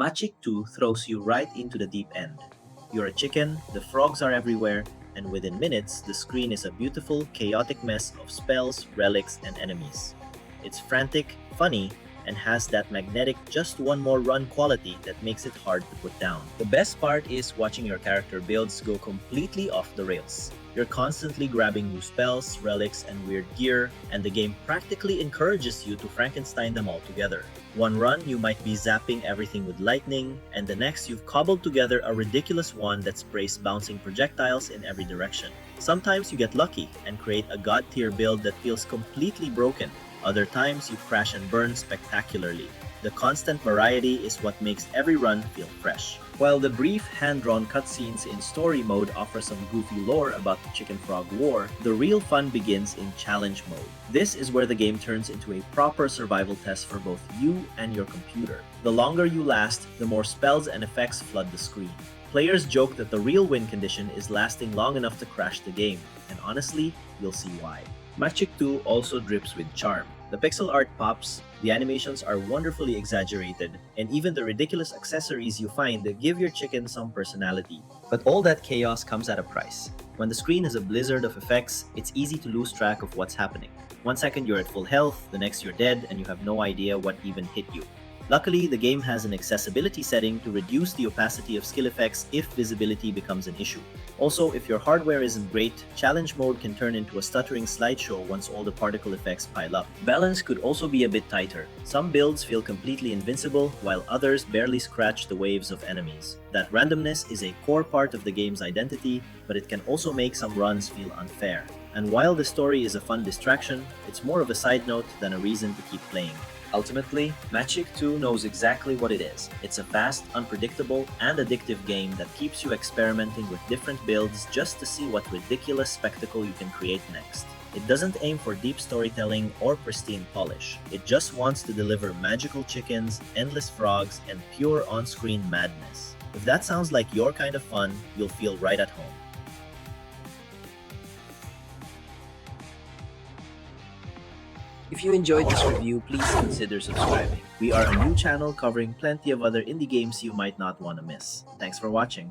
Machick 2 throws you right into the deep end. You're a chicken, the frogs are everywhere, and within minutes, the screen is a beautiful, chaotic mess of spells, relics, and enemies. It's frantic, funny, and has that magnetic just one more run quality that makes it hard to put down. The best part is watching your character builds go completely off the rails. You're constantly grabbing new spells, relics, and weird gear, and the game practically encourages you to Frankenstein them all together. One run, you might be zapping everything with lightning, and the next, you've cobbled together a ridiculous one that sprays bouncing projectiles in every direction. Sometimes you get lucky and create a god tier build that feels completely broken. Other times, you crash and burn spectacularly. The constant variety is what makes every run feel fresh. While the brief hand-drawn cutscenes in story mode offer some goofy lore about the Chicken Frog War, the real fun begins in challenge mode. This is where the game turns into a proper survival test for both you and your computer. The longer you last, the more spells and effects flood the screen. Players joke that the real win condition is lasting long enough to crash the game, and honestly, you'll see why. Machick 2 also drips with charm. The pixel art pops, the animations are wonderfully exaggerated, and even the ridiculous accessories you find give your chicken some personality. But all that chaos comes at a price. When the screen is a blizzard of effects, it's easy to lose track of what's happening. One second you're at full health, the next you're dead, and you have no idea what even hit you. Luckily, the game has an accessibility setting to reduce the opacity of skill effects if visibility becomes an issue. Also, if your hardware isn't great, challenge mode can turn into a stuttering slideshow once all the particle effects pile up. Balance could also be a bit tighter. Some builds feel completely invincible, while others barely scratch the waves of enemies. That randomness is a core part of the game's identity, but it can also make some runs feel unfair. And while the story is a fun distraction, it's more of a side note than a reason to keep playing. Ultimately, Machick 2 knows exactly what it is. It's a fast, unpredictable, and addictive game that keeps you experimenting with different builds just to see what ridiculous spectacle you can create next. It doesn't aim for deep storytelling or pristine polish. It just wants to deliver magical chickens, endless frogs, and pure on-screen madness. If that sounds like your kind of fun, you'll feel right at home. If you enjoyed this review, please consider subscribing. We are a new channel covering plenty of other indie games you might not want to miss. Thanks for watching.